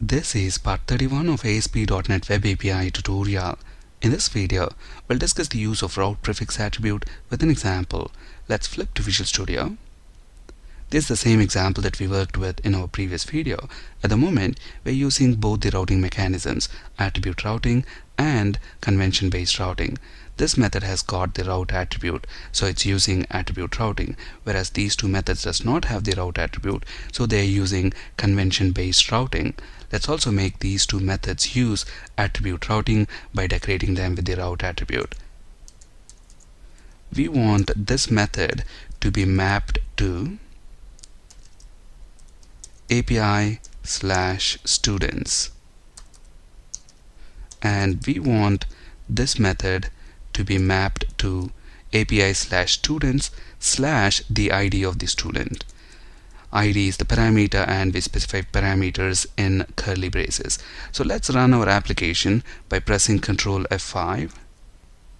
This is part 31 of ASP .NET Web API tutorial. In this video, we'll discuss the use of RoutePrefix attribute with an example. Let's flip to Visual Studio. This is the same example that we worked with in our previous video. At the moment, we're using both the routing mechanisms, attribute routing and convention-based routing. This method has got the route attribute, so it's using attribute routing, whereas these two methods does not have the route attribute, so they're using convention-based routing. Let's also make these two methods use attribute routing by decorating them with the route attribute. We want this method to be mapped to API/students, and we want this method to be mapped to API/students / the ID of the student. ID is the parameter and we specify parameters in curly braces. So let's run our application by pressing Ctrl F5.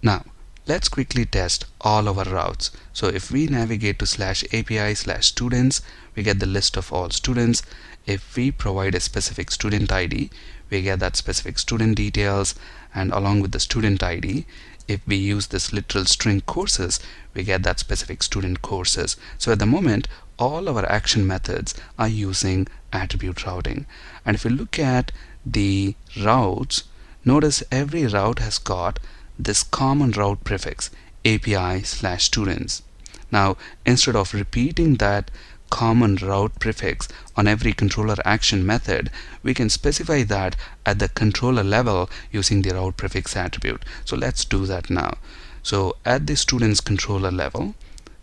Now let's quickly test all our routes. So if we navigate to /API/students, we get the list of all students. If we provide a specific student ID, we get that specific student details, and along with the student ID, if we use this literal string courses, we get that specific student courses. So at the moment, all our action methods are using attribute routing. And if you look at the routes, notice every route has got this common route prefix, API/students. Now, instead of repeating that common route prefix on every controller action method, we can specify that at the controller level using the route prefix attribute. So let's do that now. So at the students controller level,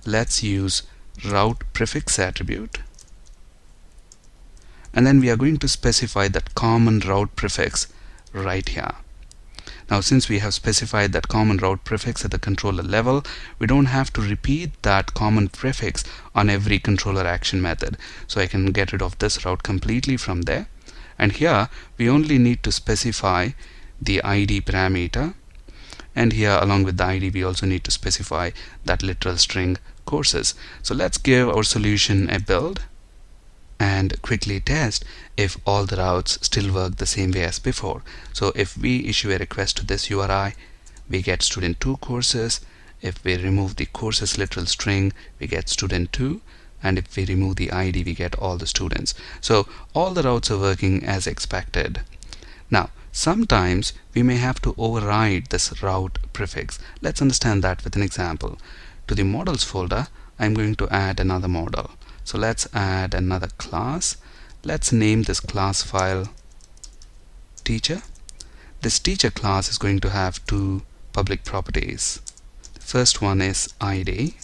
let's use route prefix attribute, and then we are going to specify that common route prefix right here. Now, since we have specified that common route prefix at the controller level, we don't have to repeat that common prefix on every controller action method. So I can get rid of this route completely from there. And here we only need to specify the ID parameter. And here along with the ID, we also need to specify that literal string courses. So let's give our solution a build and quickly test if all the routes still work the same way as before. So if we issue a request to this URI, we get student 2 courses. If we remove the courses literal string, we get student 2, and if we remove the ID, we get all the students. So all the routes are working as expected. Now sometimes we may have to override this route prefix. Let's understand that with an example. To the models folder, I'm going to add another model. So let's add another class. Let's name this class file teacher. This teacher class is going to have two public properties. The first one is ID,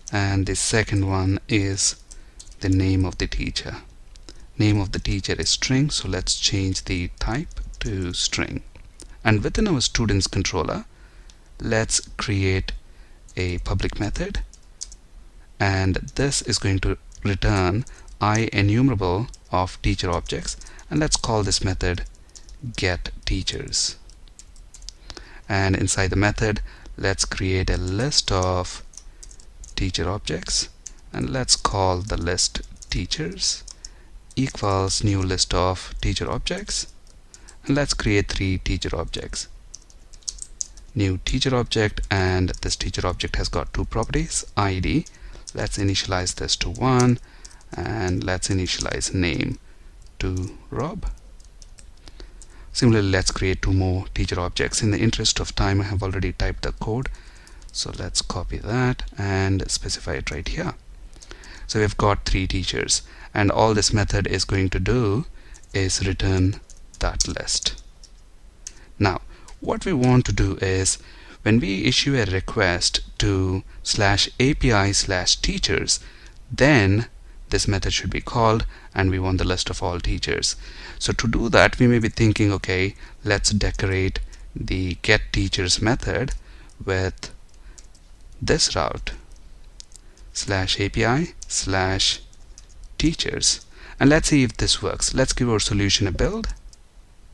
and the second one is the name of the teacher. Name of the teacher is string, so let's change the type to string. And within our students controller, let's create a public method, and this is going to return IEnumerable of teacher objects, and let's call this method getTeachers. And inside the method, let's create a list of teacher objects, and let's call the list teachers equals new list of teacher objects, and let's create 3 teacher objects. New teacher object, and this teacher object has got 2 properties, ID. Let's initialize this to 1, and let's initialize name to Rob. Similarly, let's create 2 more teacher objects. In the interest of time, I have already typed the code, so let's copy that and specify it right here. So we've got 3 teachers, and all this method is going to do is return that list. Now what we want to do is, when we issue a request to /API/teachers, then this method should be called, and we want the list of all teachers. So to do that, we may be thinking, okay, let's decorate the getTeachers method with this route, /API/teachers, and let's see if this works. Let's give our solution a build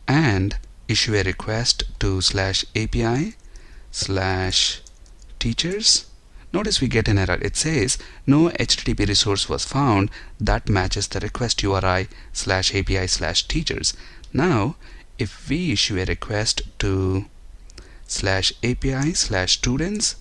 and issue a request to /API/teachers. Notice we get an error. It says no HTTP resource was found that matches the request URI /API/teachers. Now if we issue a request to /API/students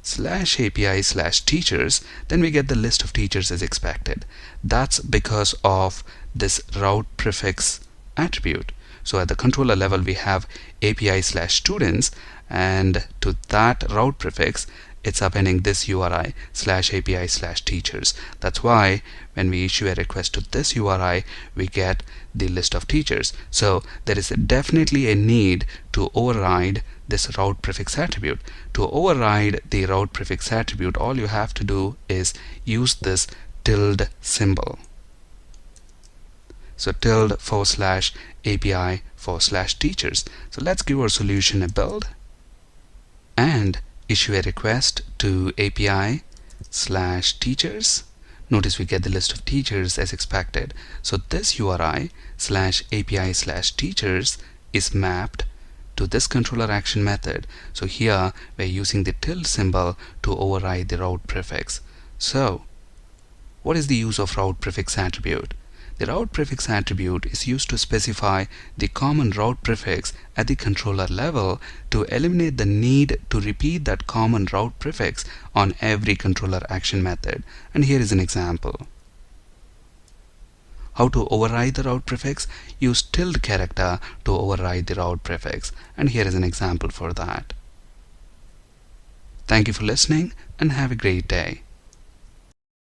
/API/teachers, then we get the list of teachers as expected. That's because of this RoutePrefix attribute. So at the controller level we have API/students, and to that RoutePrefix it's appending this URI /API/teachers. That's why when we issue a request to this URI we get the list of teachers. So there is definitely a need to override this RoutePrefix attribute. To override the RoutePrefix attribute, all you have to do is use this tilde symbol. So tilde /API/teachers. So let's give our solution a build and issue a request to API/teachers. Notice we get the list of teachers as expected. So this URI /API/teachers is mapped to this controller action method. So here we're using the tilde symbol to override the RoutePrefix. So what is the use of RoutePrefix attribute? The RoutePrefix attribute is used to specify the common route prefix at the controller level to eliminate the need to repeat that common route prefix on every controller action method. And here is an example. How to override the route prefix? Use tilde character to override the route prefix. And here is an example for that. Thank you for listening and have a great day.